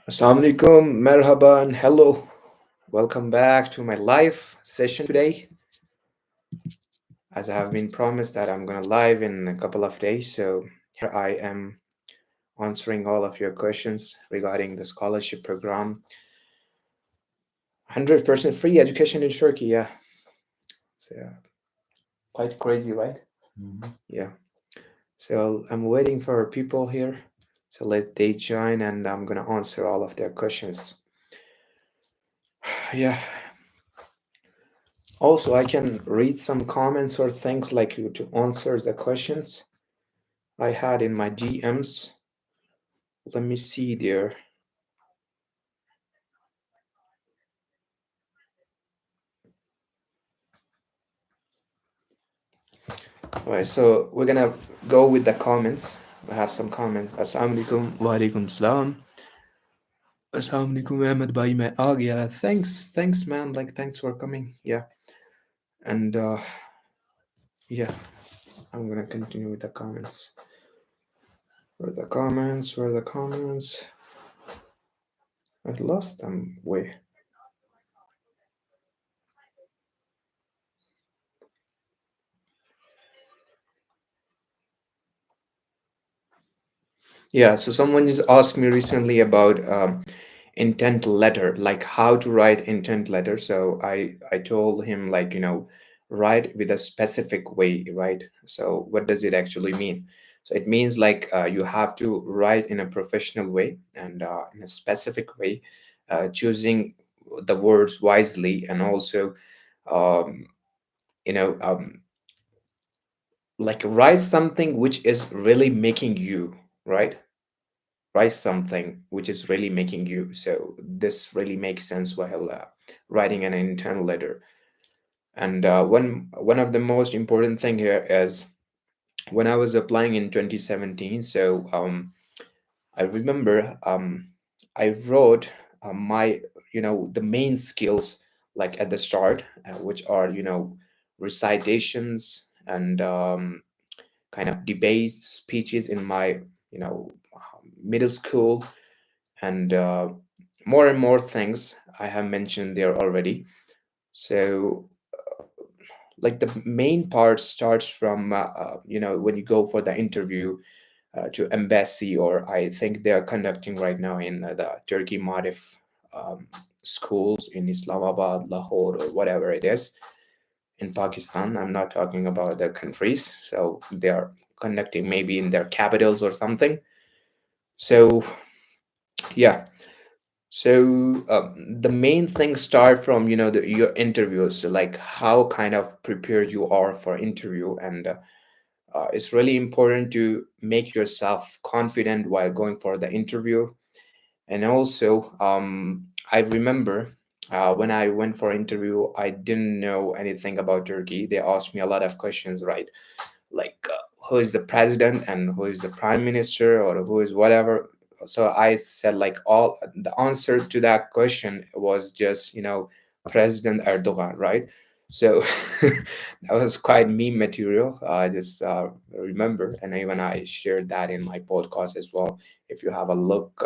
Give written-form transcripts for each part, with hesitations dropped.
Assalamu alaikum, merhaba, and hello. Welcome back to my live session today. As I have been promised that I'm gonna live in a couple of days, so here I am answering all of your questions regarding the scholarship program. 100% free education in Turkey, yeah. So yeah, quite crazy, right? Yeah. So I'm waiting for people here. So let they join, and I'm gonna answer all of their questions. Yeah. Also, I can read some comments or things like you to answer the questions I had in my DMs. Let me see there. All right, so we're gonna go with the comments. I have some comments. Assalamu alaikum, wa alaikum salam. Assalamu alaikum, Ahmed Bhai. Oh, yeah, thanks, man. Like, thanks for coming. Yeah, and yeah, I'm gonna continue with the comments. Where are the comments? Where are the comments? I lost them. Wait. Yeah, so someone just asked me recently about intent letter, like how to write intent letter. So I told him, like, write with a specific way, right? So what does it actually mean? So it means like you have to write in a professional way and in a specific way, choosing the words wisely, and also um, you know um, like write something which is really making you, right? Write something which is really making you. So this really makes sense while writing an internal letter. And one of the most important thing here is when I was applying in 2017. So I remember I wrote my the main skills like at the start, which are recitations and kind of debates, speeches in my middle school, and more and more things I have mentioned there already. So, like the main part starts from when you go for the interview to embassy, or I think they are conducting right now in the Turkey Marif um, schools in Islamabad, Lahore, or whatever it is in Pakistan. I'm not talking about other countries. So they are conducting maybe in their capitals or something. So yeah. So the main things start from your interviews, so like how kind of prepared you are for interview, and it's really important to make yourself confident while going for the interview. And also, I remember when I went for interview, I didn't know anything about Turkey. They asked me a lot of questions, right? Like who is the president and who is the prime minister or who is whatever. So I said like all the answer to that question was just President Erdogan, right? So that was quite meme material. I just remember, and even I shared that in my podcast as well. If you have a look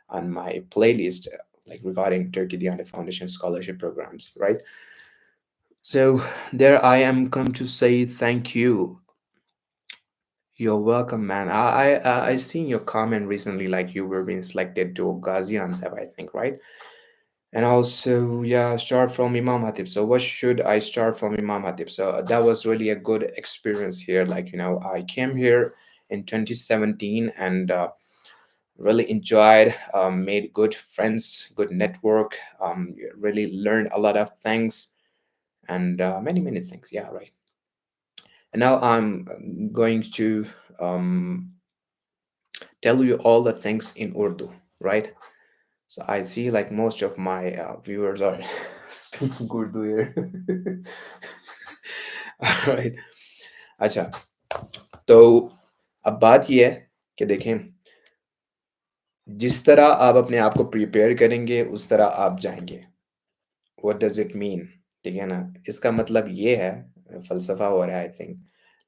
on my playlist, like regarding Turkey Diyanet Foundation scholarship programs, right? So there I am come to say thank you. You're welcome, man. I seen your comment recently, like you were being selected to Gaziantep, I think, right? And also, yeah, start from Imam Hatip. So what should I start from Imam Hatip? So that was really a good experience here. Like I came here in 2017 and really enjoyed, made good friends, good network, really learned a lot of things, and many things. Yeah, right. And now I'm going to um, tell you all the things in Urdu, right? So I see like most of my viewers are speaking Urdu here. All right. अच्छा, तो अब बात ये है कि देखें, जिस तरह आप अपने आप को प्रिपेयर करेंगे उस तरह आप जाएंगे. What does it mean? ठीक है ना? इसका मतलब ये है, फ़लसफ़ा हो रहा है आई थिंक,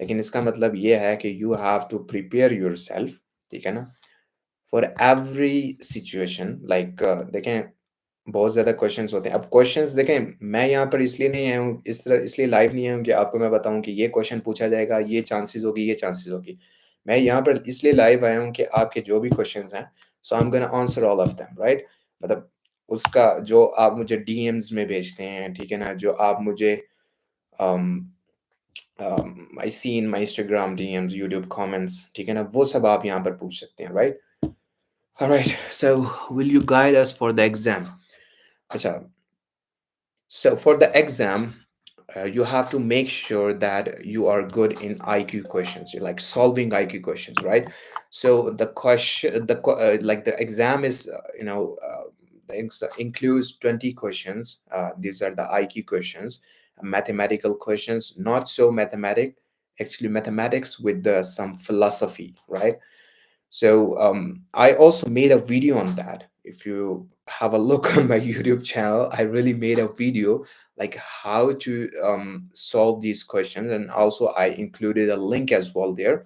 लेकिन इसका मतलब ये है कि you have to prepare yourself, ठीक है ना? for every situation, like देखें बहुत ज़्यादा क्वेश्चंस होते हैं। अब क्वेश्चंस देखें, मैं यहाँ पर इसलिए नहीं आया हूँ, इस तरह इसलिए लाइव नहीं आया हूँ कि आपको मैं बताऊँ कि ये क्वेश्चन पूछा जाएगा, ये चांसेस होगी, ये चांसेस होगी। मैं यहाँ पर इसलिए लाइव आया हूँ कि आपके जो भी क्वेश्चंस हैं, so I am gonna answer all of them, right? मतलब उसका जो आप मुझे डीएम्स में भेजते हैं, ठीक है ना? जो आप मुझे I see in my Instagram DMs, YouTube comments, ठीक है ना? वो सब आप यहाँ पर पूछ सकते हैं, right? Alright, so will you guide us for the exam? अच्छा, so for the exam, you have to make sure that you are good in IQ questions. You're like solving IQ questions, right? So the question, like the exam is, includes 20 questions. These are the IQ questions, mathematical questions, not so mathematic, actually mathematics with some philosophy, right? So I also made a video on that. If you have a look on my YouTube channel, I really made a video like how to solve these questions, and also I included a link as well there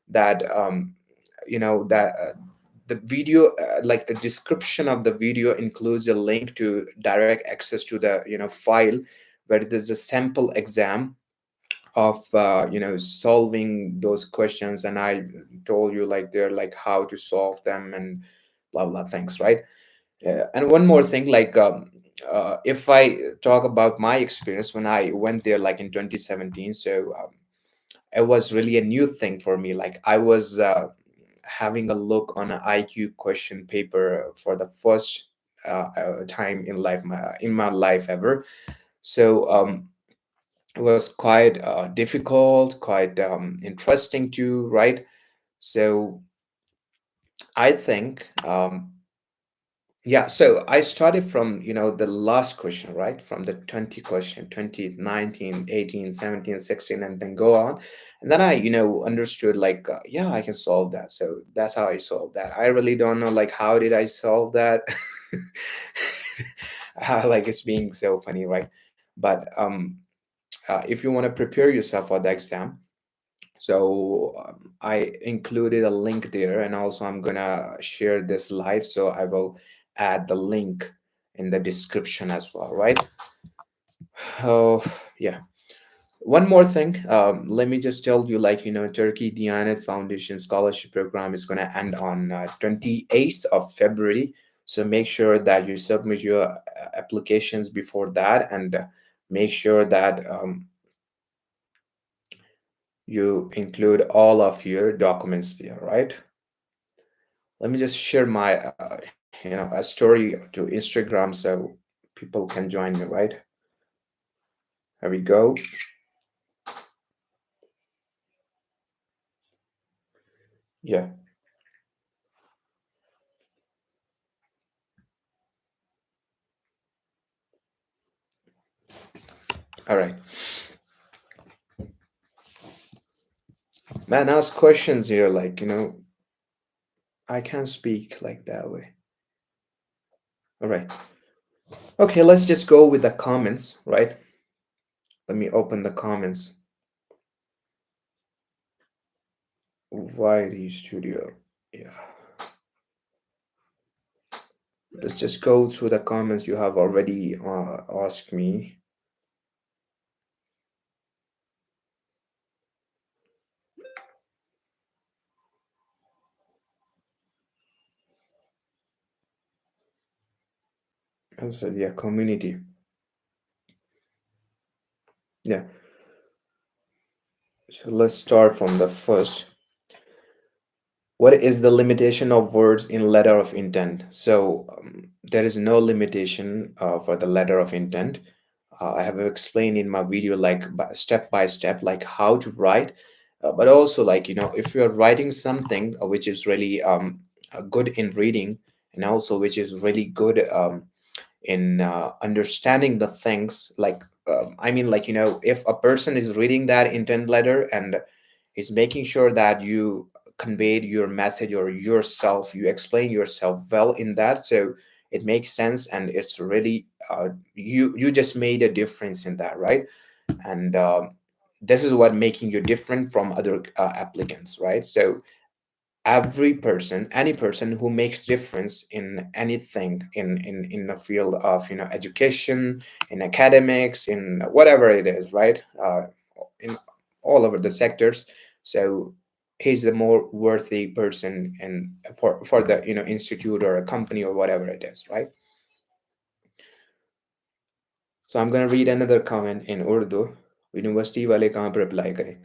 that that the video, like the description of the video includes a link to direct access to the file where there's a sample exam of solving those questions, and I told you like they're like how to solve them and blah blah things, right? And one more thing, like if I talk about my experience when I went there like in 2017, so it was really a new thing for me. Like I was having a look on an IQ question paper for the first time in my life ever. So it was quite difficult, quite interesting too, right? So I think, yeah, so I started from, the last question, right? From the 20 question, 20, 19, 18, 17, 16, and then go on. And then I, understood like, yeah, I can solve that. So that's how I solved that. I really don't know, like, how did I solve that? Like, it's being so funny, right? But if you want to prepare yourself for the exam, so I included a link there, and also I'm gonna share this live, so I will add the link in the description as well, right? Oh, yeah. One more thing, let me just tell you, like, Turkey Diyanet Foundation Scholarship Program is gonna end on 28th of February. So make sure that you submit your applications before that, and make sure that you include all of your documents there, right? Let me just share my a story to Instagram so people can join me, right? Here we go. Yeah. All right, man, ask questions here, like, I can't speak like that way. All right, okay, let's just go with the comments, right? Let me open the comments. YD Studio, yeah. Let's just go through the comments you have already asked me. I said, yeah, community. Yeah. So let's start from the first. What is the limitation of words in letter of intent? So there is no limitation for the letter of intent. I have explained in my video like step by step, like how to write, but also like if you are writing something which is really good in reading, and also which is really good in understanding the things, like I mean, like if a person is reading that intent letter and is making sure that you conveyed your message or yourself, you explain yourself well in that, so it makes sense, and it's really you just made a difference in that, right? And this is what making you different from other applicants, right? So every person, any person who makes difference in anything, in the field of, education, in academics, in whatever it is, right? In all over the sectors. So he's the more worthy person, and for the, institute or a company or whatever it is, right? So I'm going to read another comment in Urdu. University wale kahan par apply kare?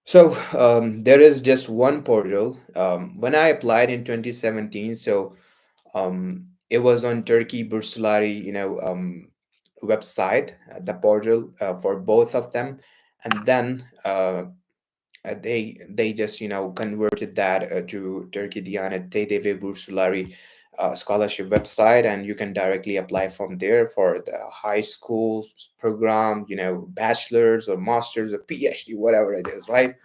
So there is just one portal. When I applied in 2017, so it was on Turkey Bursulari, website, the portal for both of them, and then they just, converted that to Turkey Diyanet TDV Bursulari scholarship website, and you can directly apply from there for the high school program, bachelor's or master's or PhD, whatever it is, right?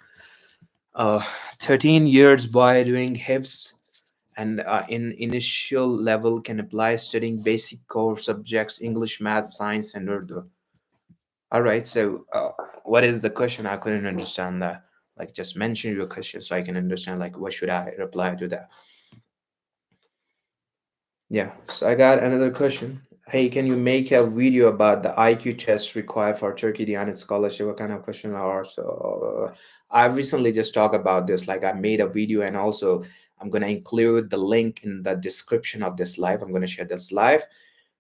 uh, 13 years by doing HIFs, and in initial level can apply studying basic core subjects English, math, science, and Urdu. All right, so what is the question? I couldn't understand that. Like, just mention your question so I can understand, like, what should I reply to that? Yeah, so I got another question. Hey, can you make a video about the IQ test required for Turkey Diyanet scholarship? What kind of question are? So I recently just talked about this. Like, I made a video, and also I'm gonna include the link in the description of this live. I'm gonna share this live,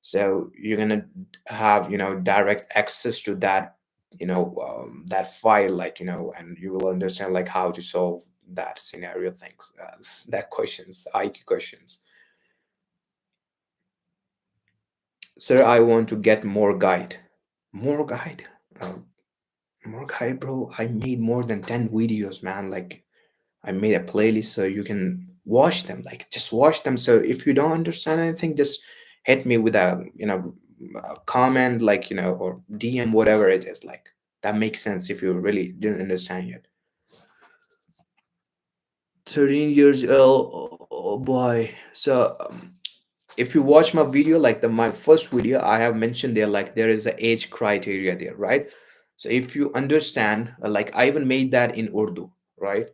so you're gonna have, direct access to that, that file, like, and you will understand like how to solve that scenario things, that questions, IQ questions. Sir, I want to get more guide. More guide? Uh, More guide, bro. I made more than 10 videos, man. Like, I made a playlist so you can watch them. Like, just watch them. So if you don't understand anything, just hit me with a comment, like, or DM, whatever it is. Like, that makes sense if you really didn't understand yet. 13 years old, oh boy. So if you watch my video, like my first video, I have mentioned there, like there is a age criteria there, right? So if you understand, like I even made that in Urdu, right?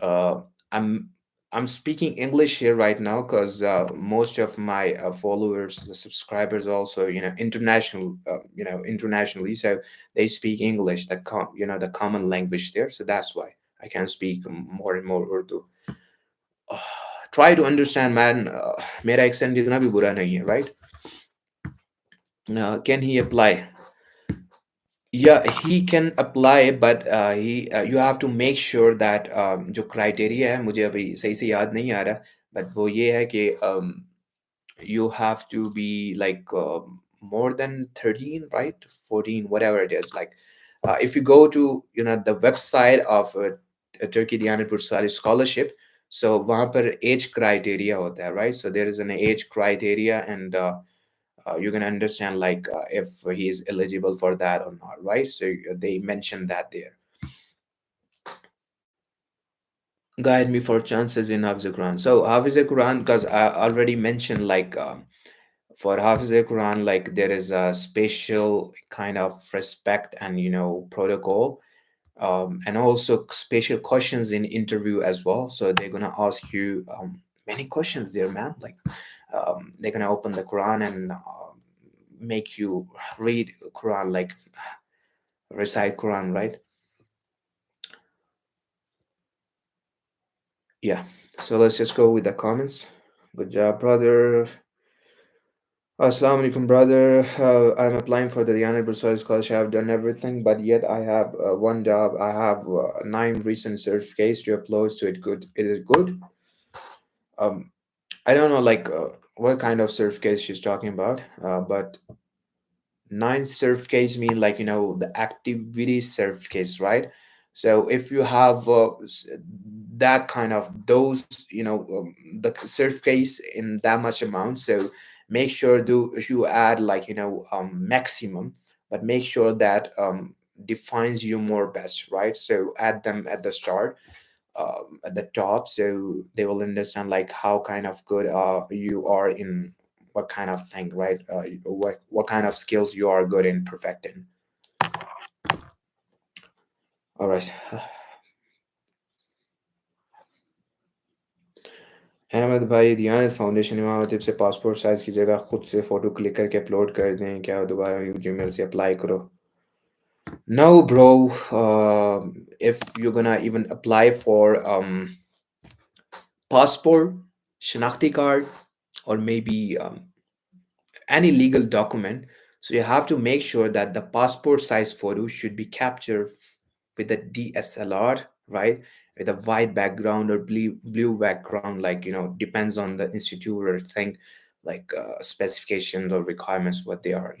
uh, i'm I'm speaking English here right now because most of my followers, the subscribers, also, international, internationally, so they speak English, the common language there, so that's why I can speak more and more Urdu. Try to understand, man. मेरा accent इतना भी बुरा नहीं है, right? Can he apply? Yeah, he can apply, but he you have to make sure that जो criteria है, मुझे अभी सही से याद नहीं आ रहा, but वो ये है कि you have to be like more than 13, right? 14, whatever it is. Like, if you go to, the website of Turkey Diyanet Bursali scholarship, so वहाँ पर age criteria होता है, right? So there is an age criteria, and you can understand like if he is eligible for that or not, right? So they mentioned that there. Guide me for chances in Hafiz Quran. So Hafiz Quran, because I already mentioned, like for Hafiz Quran, like there is a special kind of respect and, protocol, and also special questions in interview as well. So they're gonna ask you many questions there, man. Like they're gonna open the Quran and make you read Quran, like recite Quran, right? Yeah. So let's just go with the comments. Good job, brother. Assalamu alaikum, brother. I'm applying for the Diyanet Bursari scholarship. I've done everything, but yet I have one job. I have 9 recent certificates to upload, so it good. It is good. Um, I don't know, like what kind of certificates she's talking about, but 9 certificates mean, like, the activity certificates, right? So if you have that kind of those, the certificates in that much amount, so make sure do you add, like, maximum, but make sure that defines you more best, right? So add them at the start, at the top, so they will understand like how kind of good you are in what kind of thing, right? What kind of skills you are good in perfecting. All right. Ahmad भाई दियानत foundation इमाम खतीब से passport size की जगह खुद से photo click करके upload कर दें क्या दोबारा यूजीमेल से अप्लाई करो. No, bro. If you're gonna even apply for passport, Shanakti card, or maybe any legal document, so you have to make sure that the passport size photo should be captured with a DSLR, right? With a white background or blue background, like depends on the institute or thing, like specifications or requirements, what they are,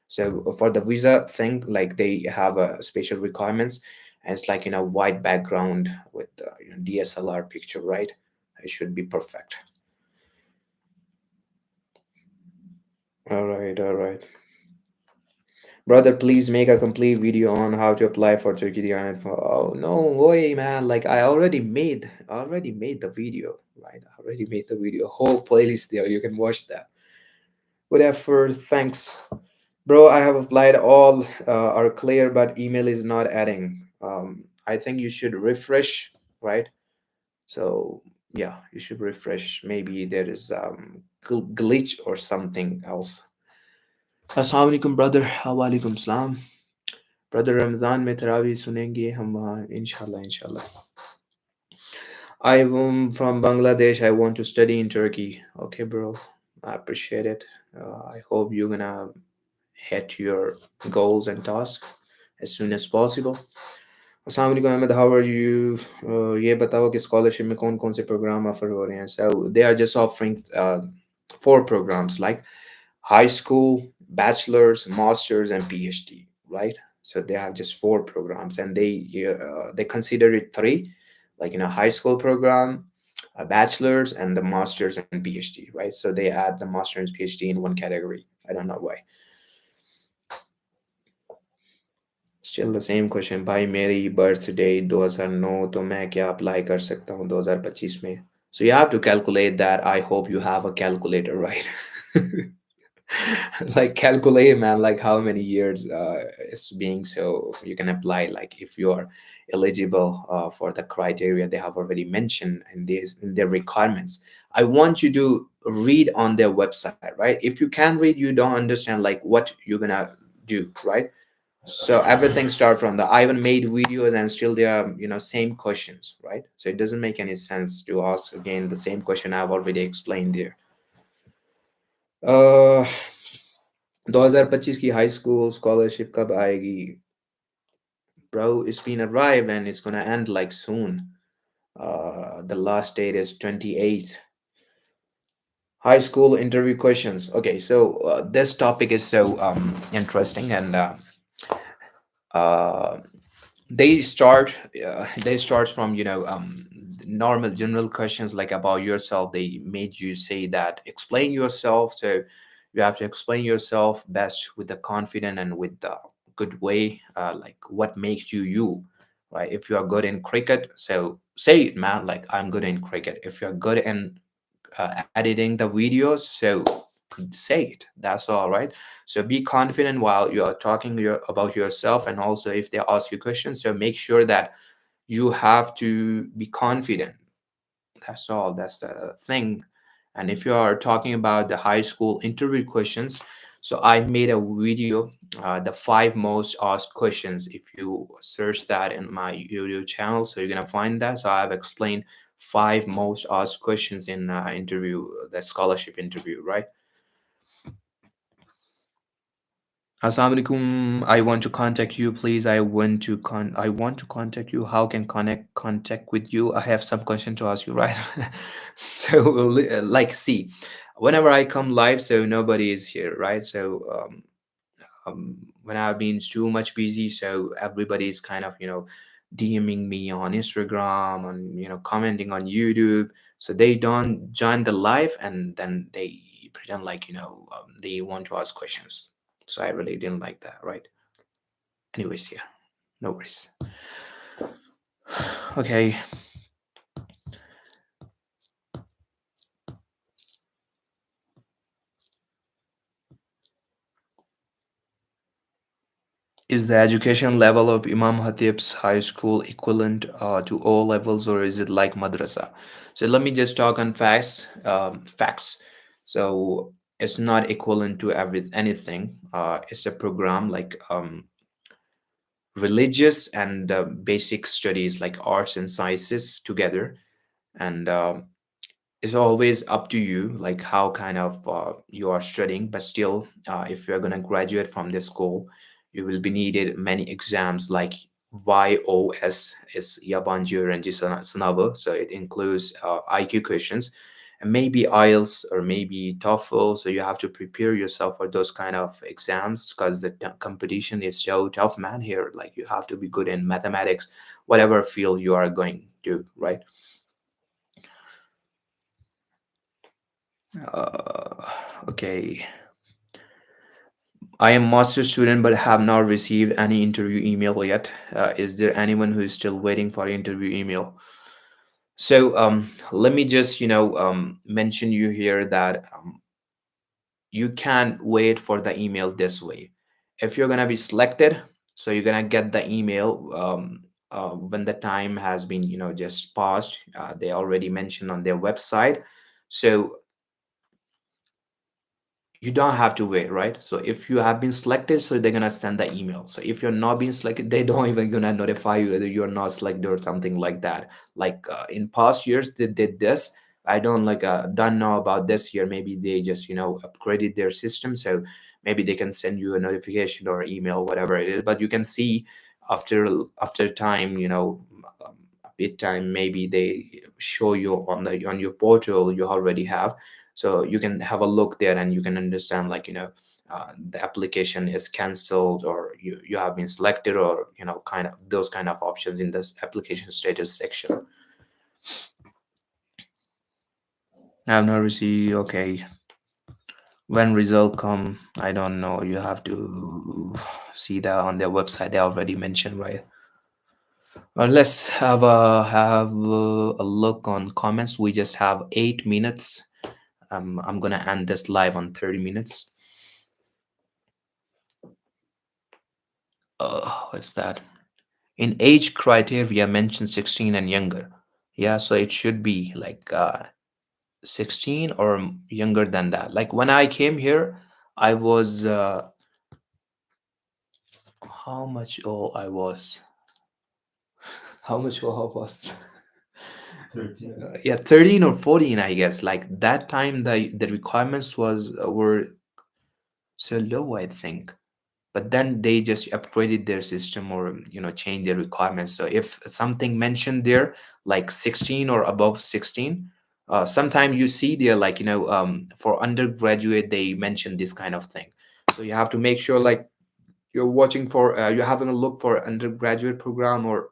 So for the visa thing, like they have a special requirements, and it's like white background with DSLR picture, right? It should be perfect. All right, all right. Brother, please make a complete video on how to apply for Turkey Diyanet for. Oh no way, man! Like I already made the video, right? I already made the video. Whole playlist there. You can watch that. Whatever. Thanks, bro. I have applied. All are clear, but email is not adding. I think you should refresh, right? So yeah, you should refresh. Maybe there is glitch or something else. Assalamu alaikum, brother. Walaikum salam. Brother Ramzan में तरावी सुनेंगे हम वहाँ इंशाल्लाह इंशाल्लाह. I'm from Bangladesh. I want to study in Turkey. Okay, bro. I appreciate it. I hope you're gonna hit your goals and tasks as soon as possible. अस्सलाम वालेकुम Ahmad, how are you? ये बताओ कि स्कॉलरशिप में कौन कौन से programme offer हो रहे हैं. So they are just offering four programs like high school, bachelor's, master's, and PhD, right? So they have just four programs, and they consider it three, like high school program, a bachelor's, and the master's and PhD, right? So they add the master's and PhD in one category. I don't know why. Still the same question. भाई मेरी birthday 2009 तो मैं क्या apply कर सकता हूँ 2025 में. So you have to calculate that. I hope you have a calculator, right? Like calculate, man, like how many years it's being, so you can apply, like if you are eligible for the criteria they have already mentioned in their requirements. I want you to read on their website, right? If you can read, you don't understand like what you're gonna do, right? So everything start from the I even made videos and still they are same questions, right? So it doesn't make any sense to ask again the same question I've already explained there. 2025 की high school scholarship कब आएगी? Bro, it's been arrived and it's gonna end like soon. The last date is 28th. High school interview questions. Okay, so this topic is so interesting, and uh, they start from normal general questions like about yourself. They made you say that explain yourself, so you have to explain yourself best with the confident and with the good way, like what makes you you, right? If you are good in cricket, so say it, man, like I'm good in cricket. If you're good in editing the videos, so say it, that's all, right? So be confident while you are talking about yourself, and also if they ask you questions, so make sure that you have to be confident. That's all, that's the thing. And if you are talking about the high school interview questions, so I made a video, the 5 most asked questions. If you search that in my YouTube channel, so you're gonna find that. So I've explained 5 most asked questions in interview, the scholarship interview, right? Assalamu alaikum. I want to contact you, please. I want to contact you. How can contact with you? I have some question to ask you, right? So like see, whenever I come live, so nobody is here, right? So when I've been too much busy, so everybody is kind of DMing me on Instagram, and commenting on YouTube. So they don't join the live, and then they pretend like they want to ask questions. So I really didn't like that, right? Anyways, yeah, no worries. Okay. Is the education level of Imam Hatip's high school equivalent to all levels, or is it like madrasa? So let me just talk on facts. Facts. So it's not equivalent to anything. It's a program like religious and basic studies like arts and sciences together, and it's always up to you like how kind of you are studying. But still, if you're going to graduate from this school, you will be needed many exams like YOS is yabancı öğrenci sınavı, so it includes IQ questions, and maybe IELTS or maybe TOEFL. So you have to prepare yourself for those kind of exams because the competition is so tough, man. Here, like you have to be good in mathematics, whatever field you are going to, right? Okay. I am master student but have not received any interview email yet. Is there anyone who is still waiting for interview email? So let me just mention you here that you can't wait for the email this way. If you're gonna be selected, so you're gonna get the email when the time has been just passed. They already mentioned on their website. So you don't have to wait, right? So if you have been selected, so they're gonna send the email. So if you're not being selected, they don't even gonna notify you whether you're not selected or something like that. Like in past years they did this. I don't know about this year. Maybe they just upgraded their system, so maybe they can send you a notification or email, whatever it is. But you can see after time, a bit time, maybe they show you on your portal you already have, so you can have a look there and you can understand like the application is cancelled or you have been selected, or kind of those kind of options in this application status section. I have not received. Okay, when result come, I don't know. You have to see that on their website. They already mentioned, right? Let's have a look on comments. We just have 8 minutes. I'm gonna end this live on 30 minutes. What's that? In age criteria mentioned 16 and younger. Yeah, so it should be like 16 or younger than that. Like when I came here, I was how much old I was? How much old I was? 13. Yeah, 13 or 14, I guess. Like that time the requirements were so low, I think. But then they just upgraded their system or changed their requirements. So if something mentioned there like 16 or above 16, sometimes you see there like for undergraduate they mention this kind of thing. So you have to make sure like you're having a look for undergraduate program or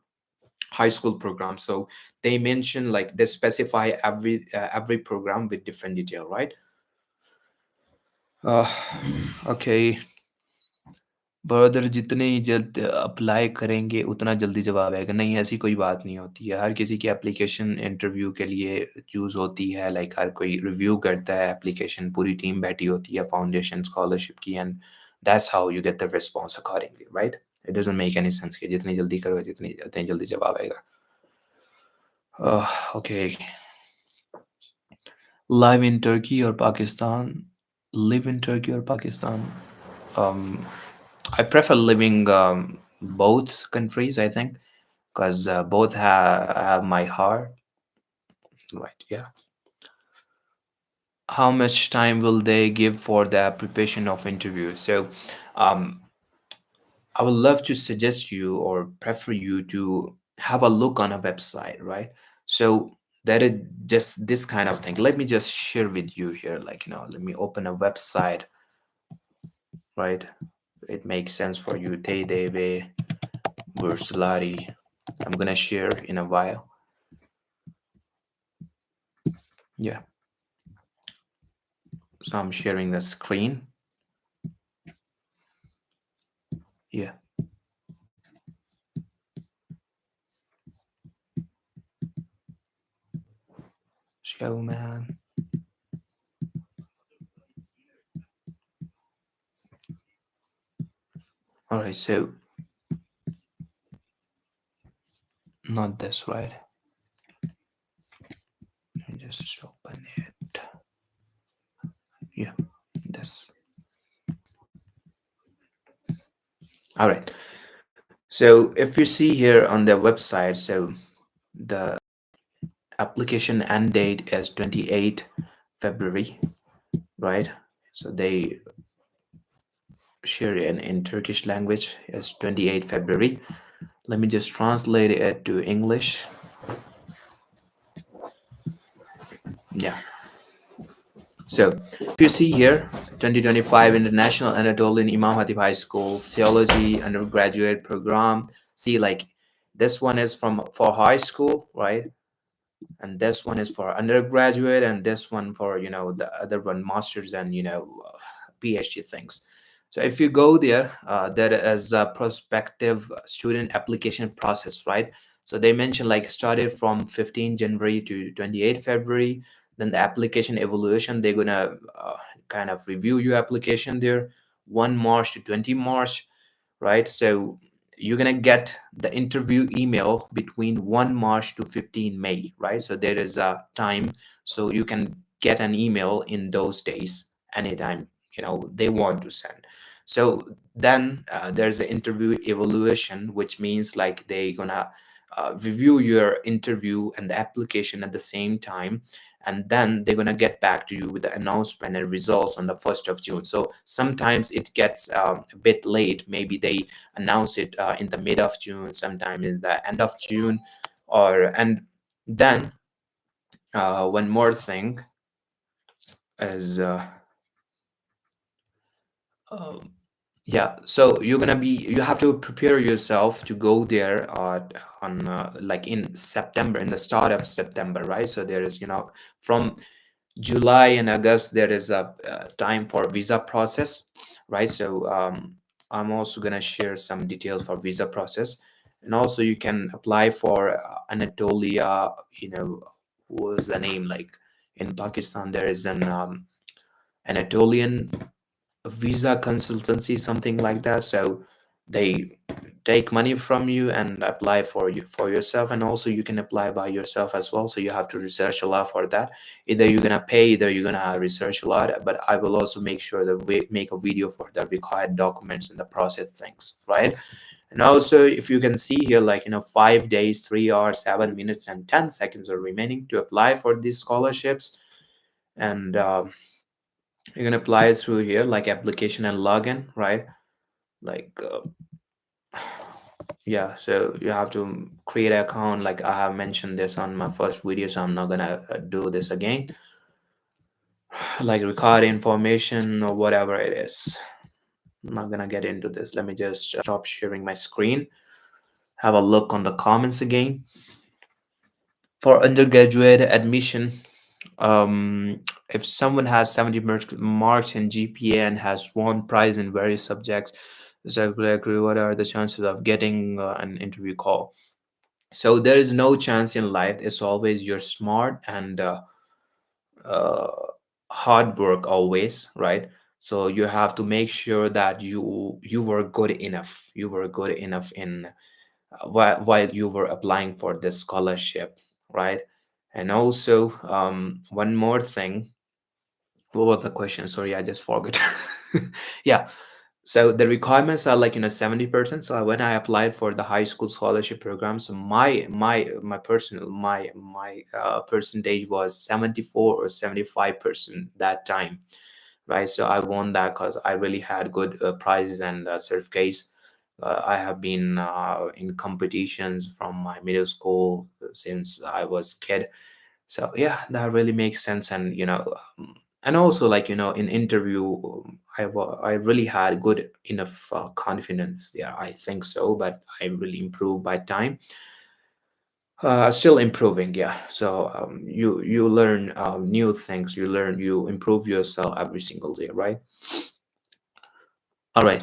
high school program. So they mention like they specify every program with different detail, right? uh, okay. Brother जितने ही जल्द apply करेंगे उतना जल्दी जवाब आएगा। नहीं, ऐसी कोई बात नहीं होती है। हर किसी की एप्लीकेशन इंटरव्यू के लिए चूज़ होती है, लाइक हर कोई रिव्यू करता है एप्लीकेशन, पूरी टीम बैठी होती है फाउंडेशन स्कॉलरशिप की, and that's how you get the response accordingly, right? It doesn't make any sense कि जितनी जल्दी करो जितनी उतनी जल्दी जवाब आएगा। Okay. Live in Turkey or Pakistan? Live in Turkey or Pakistan? Um, I prefer living both countries, I think, because both have my heart. Right, yeah. How much time will they give for the preparation of interview? So, um, I would love to suggest you or prefer you to have a look on a website, right? So that is just this kind of thing. Let me just share with you here, like, let me open a website, right? It makes sense for you. Teydebe Burslari. I'm gonna share in a while. Yeah. So I'm sharing the screen. Yeah. Show man. All right. So not this, right? Let me just open it. Yeah, this. All right. So if you see here on their website, so the application end date is 28 February, right? So they share in Turkish language is 28 February. Let me just translate it to English. Yeah. So if you see here, 2025 International Anatolian Imam Hatib High School Theology undergraduate program. See, like this one is from for high school, right? And this one is for undergraduate, and this one for the other one masters and PhD things. So if you go there, there is a prospective student application process, right? So they mentioned like started from 15 January to 28 February. Then the application evaluation, they're gonna kind of review your application there, 1 March to 20 March, right? So you're gonna get the interview email between 1 March to 15 May, right? So there is a time, so you can get an email in those days anytime they want to send. So then there's the interview evaluation, which means like they gonna review your interview and the application at the same time, and then they're gonna get back to you with the announcement and results on the 1st of June. So sometimes it gets a bit late. Maybe they announce it in the mid of June, sometime in the end of June, or and then one more thing is uh, yeah, so you have to prepare yourself to go there on like in September, in the start of September, right? So there is from July and August, there is a time for visa process, right? So I'm also gonna share some details for visa process, and also you can apply for Anatolia. What was the name? Like in Pakistan, there is an Anatolian visa consultancy, something like that. So they take money from you and apply for you for yourself, and also you can apply by yourself as well. So you have to research a lot for that. Either you're gonna pay, either you're gonna research a lot. But I will also make sure that we make a video for the required documents and the process things, right? And also, if you can see here, like 5 days, 3 hours, 7 minutes, and 10 seconds are remaining to apply for these scholarships. And you can apply it through here, like application and login, right? Like yeah, so you have to create an account. Like I have mentioned this on my first video, so I'm not gonna do this again. Like record information or whatever it is, I'm not gonna get into this. Let me just stop sharing my screen, have a look on the comments again. For undergraduate admission, if someone has 70 marks in GPA and has won prize in various subjects, exactly what are the chances of getting an interview call? So there is no chance in life. It's always you're smart and uh, hard work always, right? So you have to make sure that you were good enough. You were good enough in while you were applying for this scholarship, right? And also one more thing. What was the question? Sorry, I just forgot. Yeah. So the requirements are like 70%. So when I applied for the high school scholarship program, so my percentage was 74 or 75% that time, right? So I won that because I really had good prizes and certificates. I have been in competitions from my middle school since I was kid. So yeah, that really makes sense. And and also like in interview, I really had good enough confidence there, I think so. But I really improved by time, still improving. Yeah, so you learn new things, you improve yourself every single day, right? All right.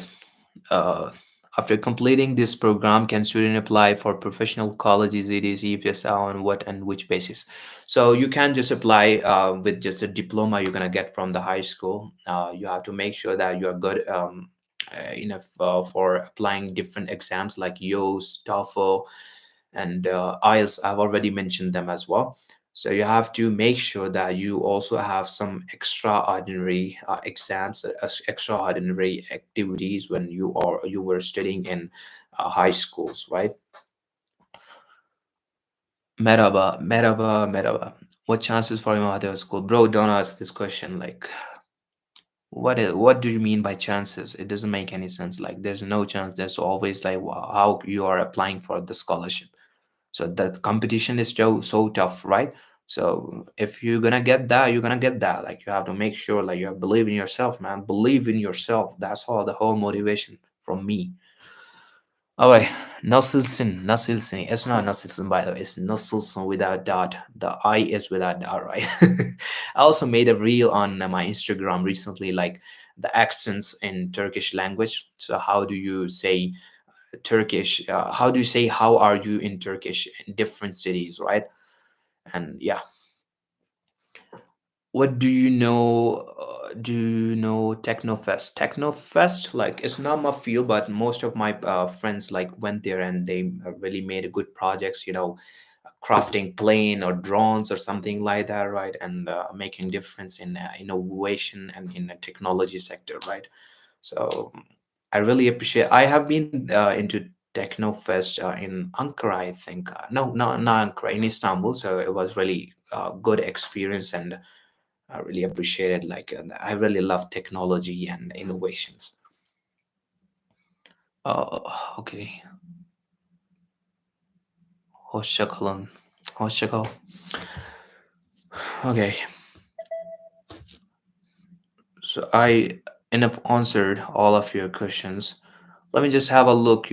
uh, After completing this program, can student apply for professional colleges? It is, if yes, on what and which basis? So you can just apply with just a diploma you're gonna get from the high school. You have to make sure that you are good enough for applying different exams like IELTS, TOEFL, and IELTS. I've already mentioned them as well. So you have to make sure that you also have some extraordinary exams, extraordinary activities when you were studying in high schools, right? Merhaba, merhaba, merhaba. What chances for Imam school? Bro, don't ask this question. Like, what do you mean by chances? It doesn't make any sense. Like, there's no chance. There's always like how you are applying for the scholarship. So that competition is so tough, right? So if you're gonna get that, you're gonna get that. Like, you have to make sure like you believe in yourself, man. Believe in yourself. That's all the whole motivation from me. Oh wait, Nasılsın, Nasılsın. It's not Nasılsın, by the way. It's Nasılsın without dot. The I is without dot, right? I also made a reel on my Instagram recently, like the accents in Turkish language. So how do you say Turkish? How do you say how are you in Turkish in different cities, right? And yeah, what do you know? Do you know Technofest? Technofest, like it's not my field, but most of my friends like went there and they really made good projects. Crafting plane or drones or something like that, right? And making difference in innovation and in the technology sector, right? So I really appreciate. I have been into Technofest in Ankara, I think. No, not Ankara, in Istanbul. So it was really good experience, and I really appreciate it. Like I really love technology and innovations. Okay. Hoşça kalın. Hoşça kal. Okay. So I enough answered all of your questions. Let me just have a look,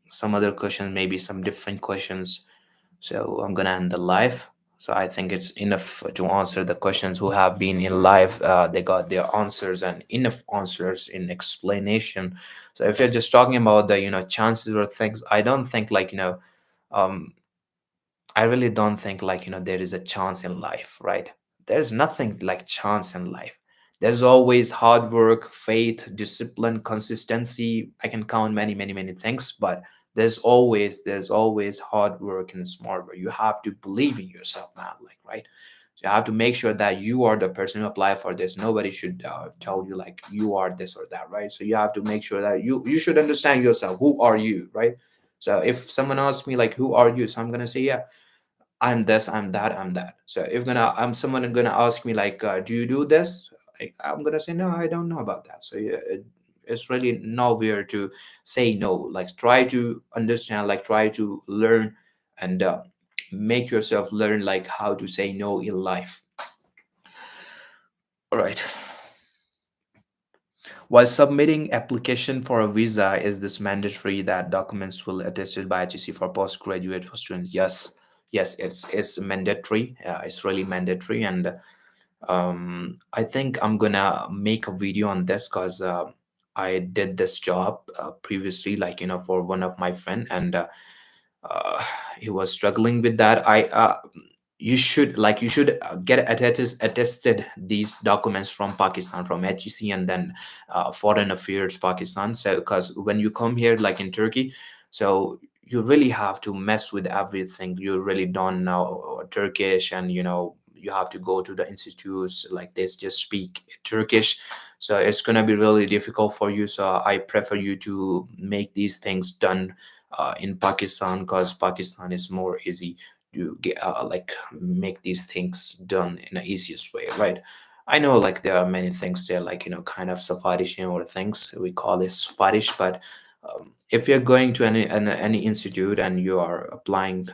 some other questions, maybe some different questions. So I'm gonna end the live. So I think it's enough to answer the questions who have been in live. They got their answers and enough answers in explanation. So if you're just talking about the chances or things, I don't think like um, I really don't think like there is a chance in life, right? There's nothing like chance in life. There's always hard work, faith, discipline, consistency. I can count many, many, many things, but there's always hard work and smart work. You have to believe in yourself, man. Like, right? So you have to make sure that you are the person who apply for this. Nobody should tell you like you are this or that, right? So you have to make sure that you should understand yourself. Who are you, right? So if someone asks me like, "Who are you?" So I'm gonna say, "Yeah, I'm this, I'm that, I'm that." So if gonna I'm someone gonna ask me like, "Do you do this?" I'm gonna say, "No, I don't know about that." So yeah, it's really nowhere to say no. Like try to understand, like try to learn, and make yourself learn like how to say no in life. All right. While submitting application for a visa, is this mandatory that documents will attested by HEC for postgraduate students? Yes, yes, it's mandatory. It's really mandatory, and I think I'm gonna make a video on this because I did this job previously, like for one of my friend, and uh, he was struggling with that. You should get attested these documents from Pakistan, from HEC, and then Foreign Affairs Pakistan. So because when you come here, like in Turkey, so you really have to mess with everything. You really don't know Turkish, and you have to go to the institutes like this, just speak Turkish. So it's gonna be really difficult for you. So I prefer you to make these things done in Pakistan, because Pakistan is more easy to get like make these things done in the easiest way, right? I know like there are many things there, like kind of Safarish or things we call it Safarish, but if you're going to any institute and you are applying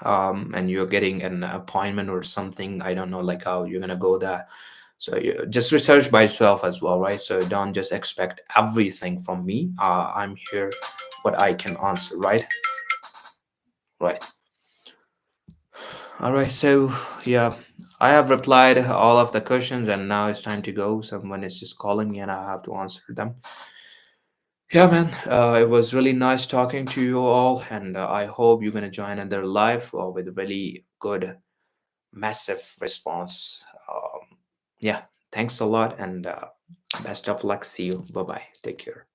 and you're getting an appointment or something, I don't know like how you're gonna go there. So you just research by yourself as well, right? So don't just expect everything from me. I'm here what I can answer, right? Right. All right. So yeah, I have replied all of the questions, and now it's time to go. Someone is just calling me, and I have to answer them. Yeah, man. It was really nice talking to you all, and I hope you're gonna join another live with really good, massive response. Yeah. Thanks a lot, and best of luck. See you. Bye bye. Take care.